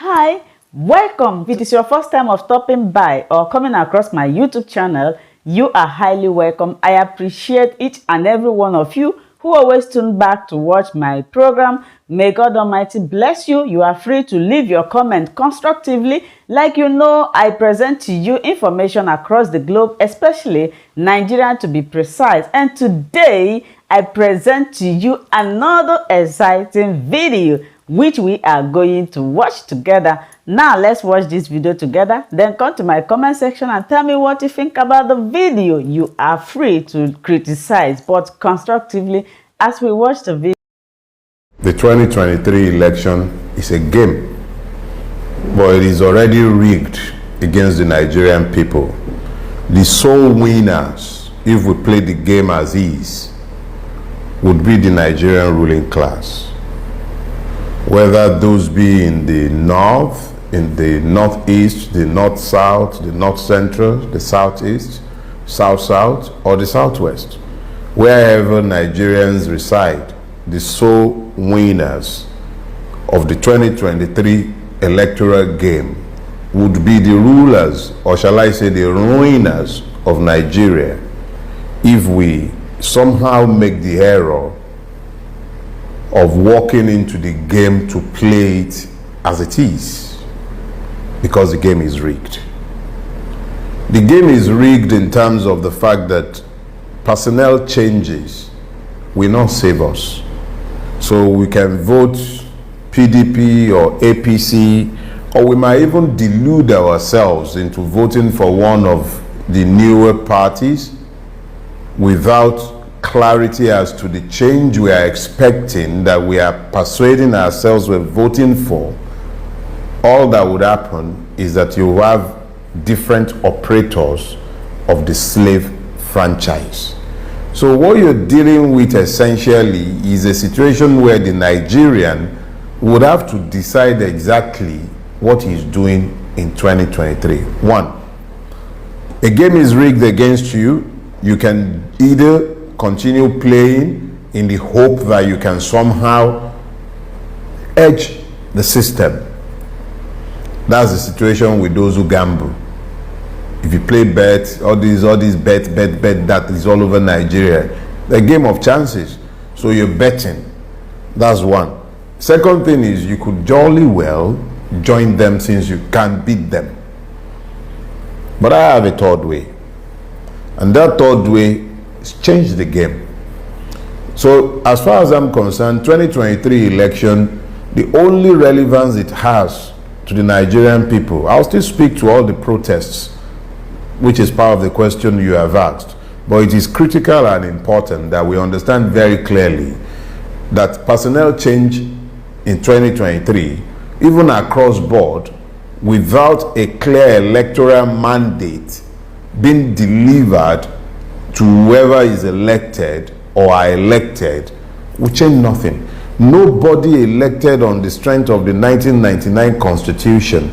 Hi, welcome. If it is your first time of stopping by or coming across my YouTube channel, you are highly welcome. I appreciate each and every one of you who always tune back to watch my program. May God Almighty bless you. You are free to leave your comment constructively. Like you know, I present to you information across the globe, especially Nigeria to be precise. And today, I present to you another exciting video which we are going to watch together. Now let's watch this video together, then come to my comment section and tell me what you think about the video. You are free to criticize, but constructively, as we watch the video. The 2023 election is a game, but it is already rigged against the Nigerian people. The sole winners, if we play the game as is, would be the Nigerian ruling class. Whether those be in the north, in the northeast, the north-south, the north-central, the southeast, south-south, or the southwest. Wherever Nigerians reside, the sole winners of the 2023 electoral game would be the rulers, or shall I say the ruiners of Nigeria, if we somehow make the error of walking into the game to play it as it is, because the game is rigged. The game is rigged in terms of the fact that personnel changes will not save us. So we can vote PDP or APC, or we might even delude ourselves into voting for one of the newer parties without clarity as to the change we are expecting, that we are persuading ourselves we're voting for. All that would happen is that you have different operators of the slave franchise. So what you're dealing with essentially is a situation where the Nigerian would have to decide exactly what he's doing in 2023. One, a game is rigged against you. You can either continue playing in the hope that you can somehow edge the system. That's the situation with those who gamble. If you play bet, all these bet that is all over Nigeria, the game of chances. So you're betting. That's one. Second thing is, you could jolly well join them since you can't beat them. But I have a third way, and that third way is change the game. So as far as I'm concerned, 2023 election, the only relevance it has to the Nigerian people, I'll still speak to all the protests, which is part of the question you have asked, but it is critical and important that we understand very clearly that personnel change in 2023, even across board, without a clear electoral mandate being delivered to whoever is elected or are elected, will change nothing. Nobody elected on the strength of the 1999 Constitution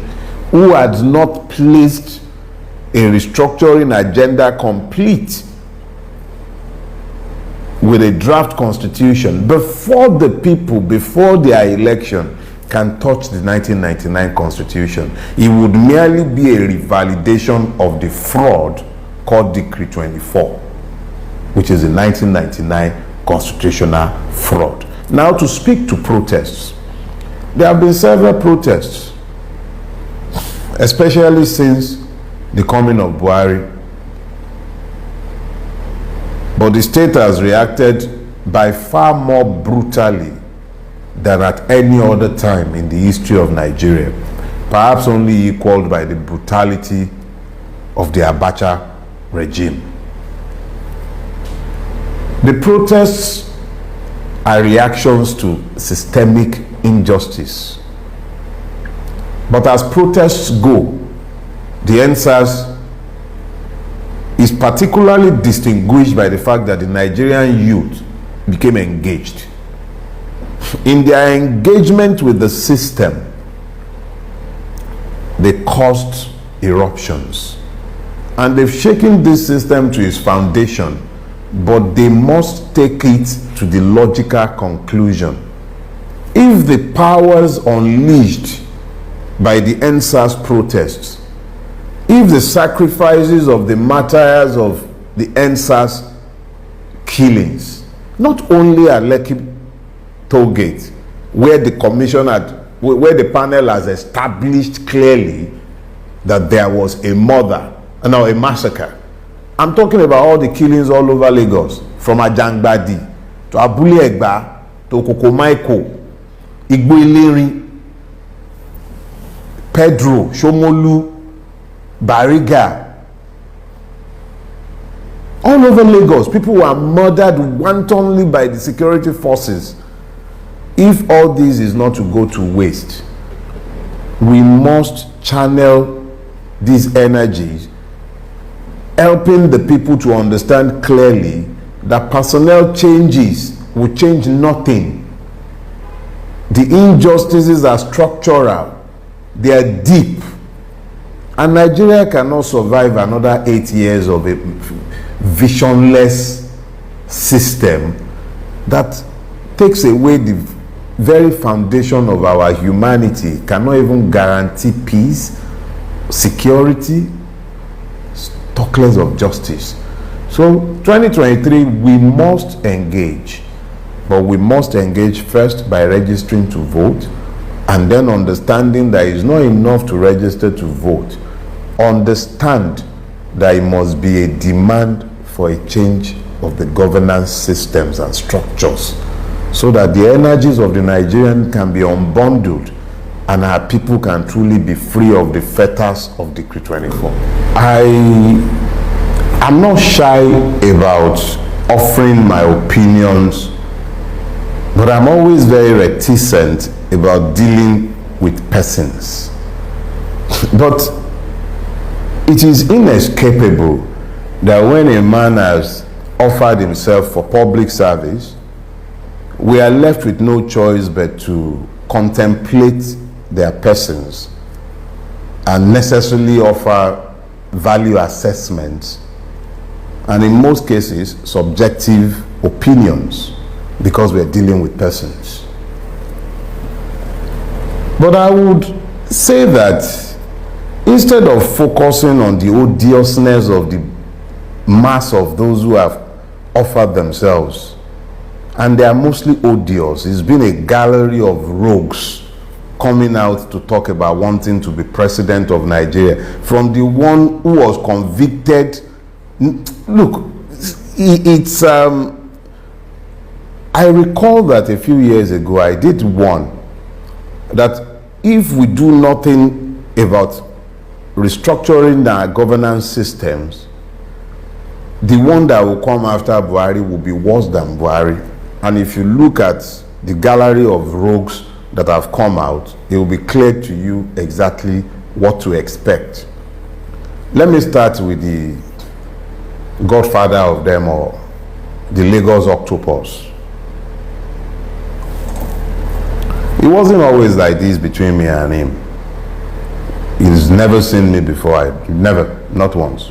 who had not placed a restructuring agenda complete with a draft constitution before the people, before their election, can touch the 1999 Constitution. It would merely be a revalidation of the fraud called Decree 24, which is the 1999 constitutional fraud. Now, to speak to protests, there have been several protests, especially since the coming of Buhari. But the state has reacted by far more brutally than at any other time in the history of Nigeria, perhaps only equaled by the brutality of the Abacha regime. The protests are reactions to systemic injustice. But as protests go, the NSAS is particularly distinguished by the fact that the Nigerian youth became engaged. In their engagement with the system, they caused eruptions. And they've shaken this system to its foundation, but they must take it to the logical conclusion. If the powers unleashed by the NSAS protests, if the sacrifices of the martyrs of the NSAS killings, not only at Lekki toll gate, where the commission where the panel has established clearly that there was a massacre. I'm talking about all the killings all over Lagos, from Ajangbadi to Abule Egba to Kokomaiko, Igbo Ileri, Pedro, Shomolu, Bariga. All over Lagos, people were murdered wantonly by the security forces. If all this is not to go to waste, we must channel these energies, helping the people to understand clearly that personnel changes will change nothing. The injustices are structural, they are deep, and Nigeria cannot survive another 8 years of a visionless system that takes away the very foundation of our humanity, cannot even guarantee peace, security, talk less of justice. So 2023, we must engage, but we must engage first by registering to vote, and then understanding that it's not enough to register to vote. Understand that it must be a demand for a change of the governance systems and structures, so that the energies of the Nigerian can be unbundled and our people can truly be free of the fetters of Decree 24. I'm not shy about offering my opinions, but I'm always very reticent about dealing with persons. But it is inescapable that when a man has offered himself for public service, we are left with no choice but to contemplate their persons and necessarily offer value assessments, and in most cases subjective opinions, because we are dealing with persons. But I would say that instead of focusing on the odiousness of the mass of those who have offered themselves, and they are mostly odious, it's been a gallery of rogues coming out to talk about wanting to be president of Nigeria, from the one who was convicted. Look, it's I recall that a few years ago I did warn that if we do nothing about restructuring our governance systems, the one that will come after Buhari will be worse than Buhari. And if you look at the gallery of rogues that have come out, it will be clear to you exactly what to expect. Let me start with the godfather of them all, the Lagos octopus. It wasn't always like this between me and him. He's never seen me before, not once.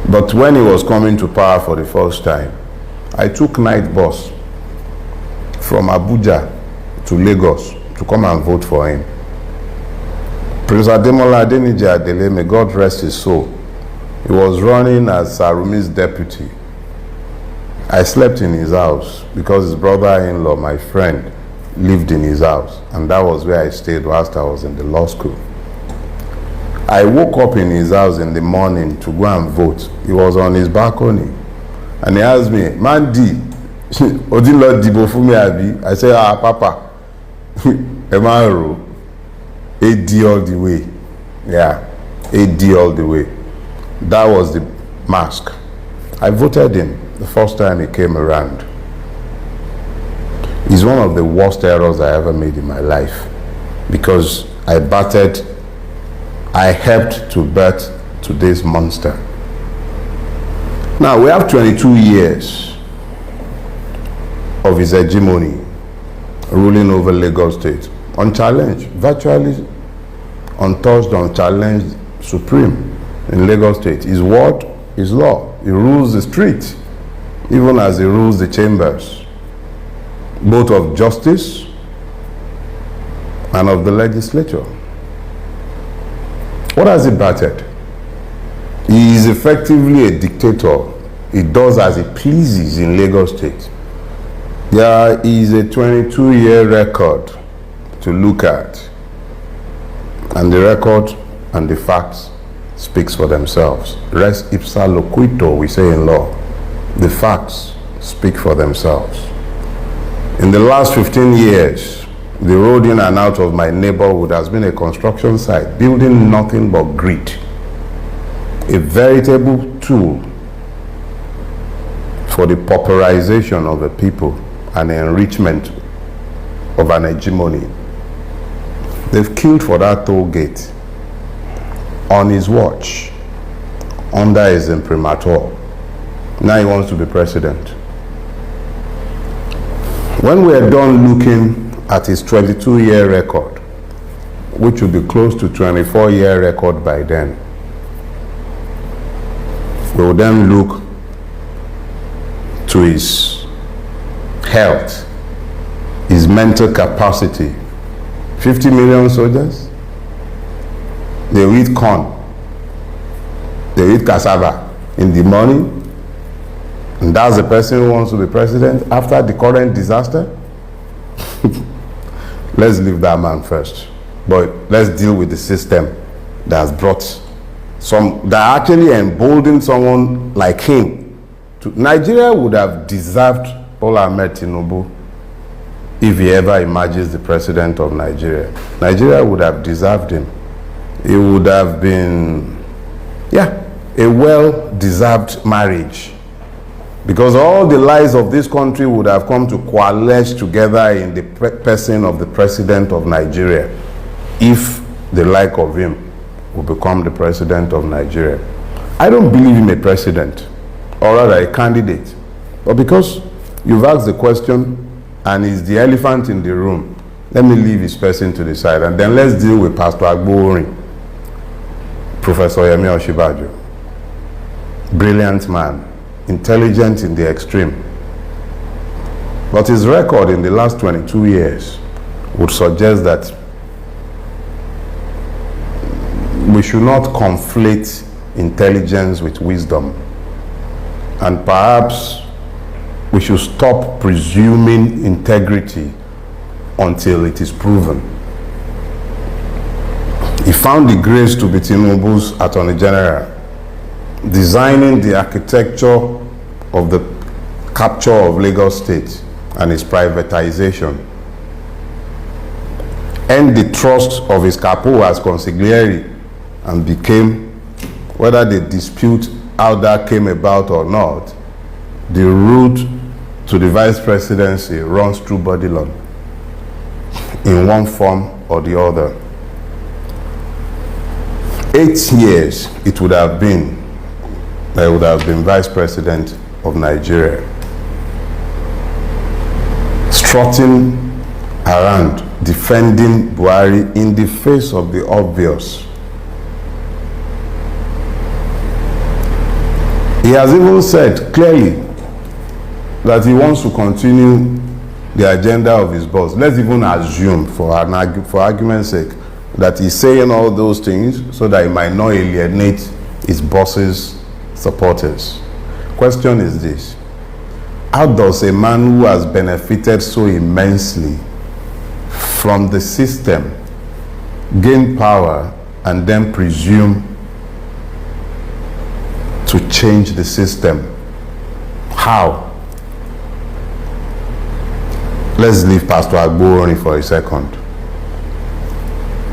But when he was coming to power for the first time, I took night bus from Abuja to Lagos to come and vote for him. Prince Ademola Adeniji Adele, may God rest his soul, he was running as Sarumi's deputy. I slept in his house because his brother-in-law, my friend, lived in his house, and that was where I stayed whilst I was in the law school. I woke up in his house in the morning to go and vote. He was on his balcony, and he asked me, "Mandi, Odilo Dibo Fumi Abi?" I said, Papa, Emaro, AD all the way. Yeah, AD all the way. That was the mask. I voted him the first time he came around. It's one of the worst errors I ever made in my life, because I helped to birth today's monster. Now we have 22 years of his hegemony ruling over Lagos State, unchallenged, virtually untouched, unchallenged, supreme in Lagos State. His word is law. He rules the street, even as he rules the chambers, both of justice and of the legislature. What has he battered? He is effectively a dictator. He does as he pleases in Lagos State. There is a 22-year record to look at, and the record and the facts speaks for themselves. Res ipsa loquitur, we say in law. The facts speak for themselves. In the last 15 years, the road in and out of my neighborhood has been a construction site, building nothing but greed. A veritable tool for the pauperization of the people and enrichment of an hegemony. They've killed for that toll gate on his watch, under his imprimatur. Now he wants to be president. When we're done looking at his 22-year record, which will be close to 24-year record by then, we will then look to his health, his mental capacity. 50 million soldiers, they eat corn, they eat cassava in the morning, and that's the person who wants to be president after the current disaster. Let's leave that man first, but let's deal with the system that has brought that actually emboldened someone like him. Nigeria would have deserved Bola Ahmed Tinubu if he ever emerges the president of Nigeria. Nigeria would have deserved him. It would have been, a well-deserved marriage. Because all the lies of this country would have come to coalesce together in the person of the president of Nigeria, if the like of him will become the president of Nigeria. I don't believe him a president, or rather a candidate. But because you've asked the question and he's the elephant in the room, let me leave his person to the side, and then let's deal with Pastor Agborin, Professor Yemi Osinbajo. Brilliant man, intelligent in the extreme. But his record in the last 22 years would suggest that we should not conflate intelligence with wisdom. And perhaps we should stop presuming integrity until it is proven. He found the grace to be Tinubu's Attorney General, designing the architecture of the capture of Lagos State and its privatization, earned the trust of his capo as consigliere, and became, whether they dispute how that came about or not, the route to the vice presidency runs through Bodilon in one form or the other. 8 years it would have been that he would have been vice president of Nigeria, strutting around defending Buhari in the face of the obvious. He has even said clearly that he wants to continue the agenda of his boss. Let's even assume, for argument's sake, that he's saying all those things so that he might not alienate his boss's supporters. Question is this: how does a man who has benefited so immensely from the system gain power and then presume to change the system? How? Let's leave Pastor Agborin for a second.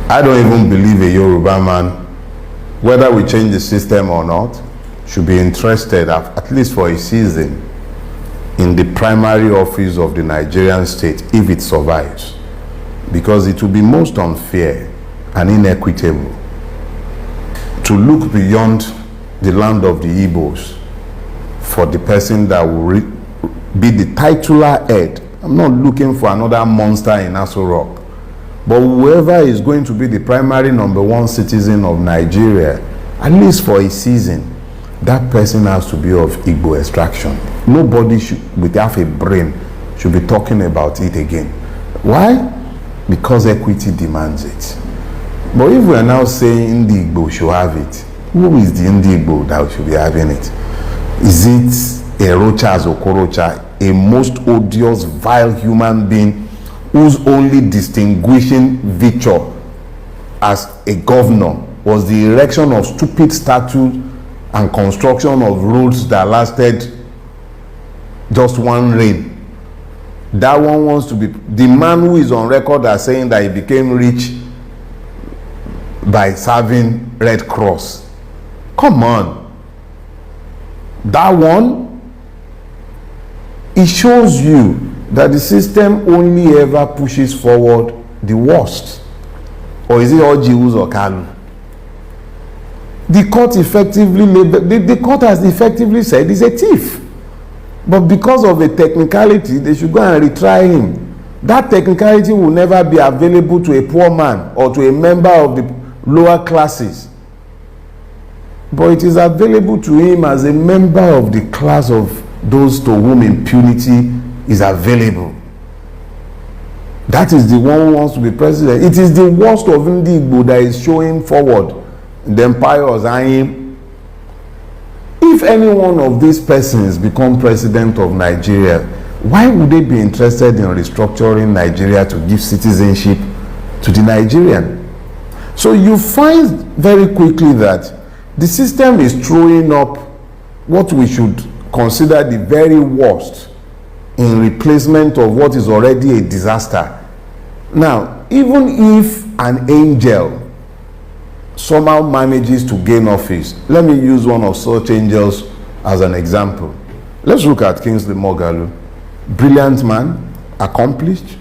I don't even believe a Yoruba man, whether we change the system or not, should be interested, at least for a season, in the primary office of the Nigerian state if it survives. Because it will be most unfair and inequitable to look beyond the land of the Igbos for the person that will be the titular head. I'm not looking for another monster in Aso Rock, but whoever is going to be the primary #1 citizen of Nigeria, at least for a season, that person has to be of Igbo extraction. Nobody should, with half a brain, should be talking about it again. Why? because equity demands it. But if we are now saying the Igbo should have it, who is the Igbo that should be having it? Is it a Rocha as Okorocha, a most odious, vile human being whose only distinguishing feature as a governor was the erection of stupid statues and construction of roads that lasted just one reign? That one wants to be the man who is on record as saying that he became rich by serving Red Cross. Come on. That one, it shows you that the system only ever pushes forward the worst. Or is it all Jews or Kanu? The court effectively the court has effectively said he's a thief. But because of a technicality, they should go and retry him. That technicality will never be available to a poor man or to a member of the lower classes. But it is available to him as a member of the class of those to whom impunity is available. That is the one who wants to be president. It is the worst of Igbo that is showing forward. The empire was eyeing. If any one of these persons become president of Nigeria, why would they be interested in restructuring Nigeria to give citizenship to the Nigerian? So you find very quickly that the system is throwing up what we should consider the very worst in replacement of what is already a disaster. Now, even if an angel somehow manages to gain office, let me use one of such angels as an example. Let's look at Kingsley Moghalu. Brilliant man, accomplished.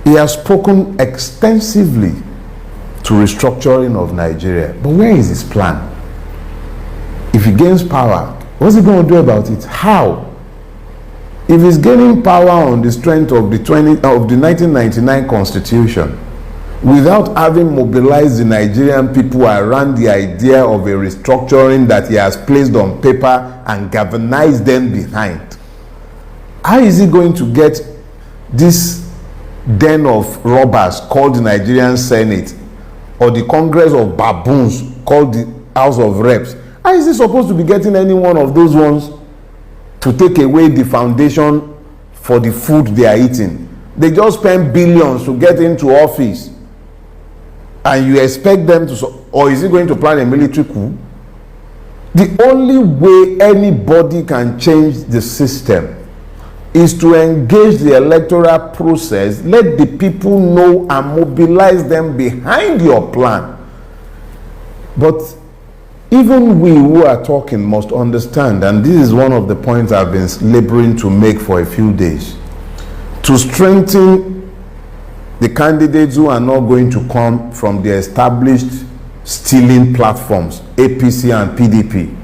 He has spoken extensively to restructuring of Nigeria. But where is his plan? If he gains power, what's he going to do about it? How? If he's gaining power on the strength of the 1999 Constitution, without having mobilized the Nigerian people around the idea of a restructuring that he has placed on paper and galvanized them behind, how is he going to get this den of robbers called the Nigerian Senate or the Congress of baboons called the House of Reps? How is he supposed to be getting any one of those ones to take away the foundation for the food they are eating? They just spend billions to get into office, and you expect them to, or is he going to plan a military coup? The only way anybody can change the system is to engage the electoral process, let the people know and mobilize them behind your plan. But even we who are talking must understand, and this is one of the points I've been laboring to make for a few days, to strengthen the candidates who are not going to come from the established stealing platforms, APC and PDP.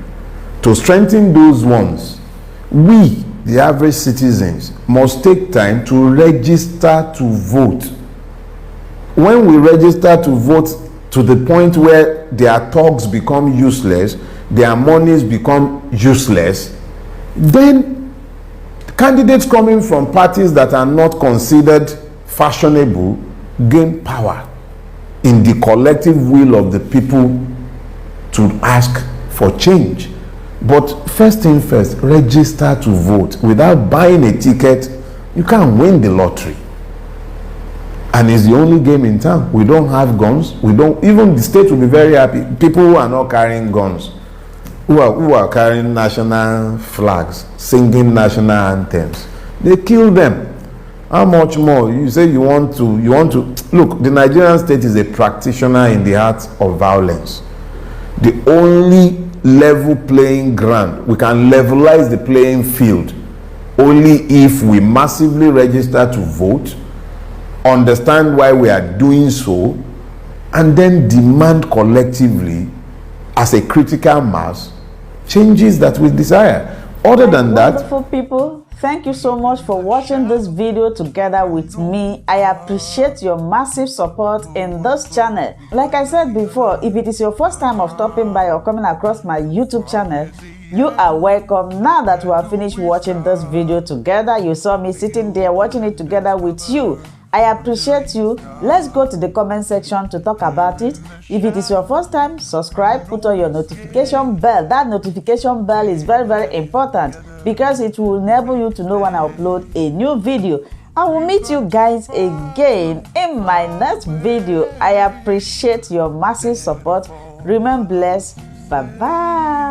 To strengthen those ones, we, the average citizens, must take time to register to vote. When we register to vote to the point where their talks become useless, their monies become useless, then candidates coming from parties that are not considered fashionable gain power in the collective will of the people to ask for change. But first thing first, register to vote. Without buying a ticket, you can't win the lottery. And it's the only game in town. We don't have guns. We don't, even the state will be very happy. People who are not carrying guns, who are carrying national flags, singing national anthems, they kill them. How much more? You say you want to look, the Nigerian state is a practitioner in the art of violence. The only level playing ground, we can levelize the playing field only if we massively register to vote, understand why we are doing so, and then demand collectively as a critical mass changes that we desire. Other than that, wonderful people, thank you so much for watching this video together with me. I appreciate your massive support in this channel. Like I said before, if it is your first time of stopping by or coming across my YouTube channel, you are welcome. Now that we have finished watching this video together, you saw me sitting there watching it together with you, I appreciate you. Let's go to the comment section to talk about it. If it is your first time, subscribe, put on your notification bell. That notification bell is very, very important because it will enable you to know when I upload a new video. I will meet you guys again in my next video. I appreciate your massive support. Remain blessed. Bye-bye.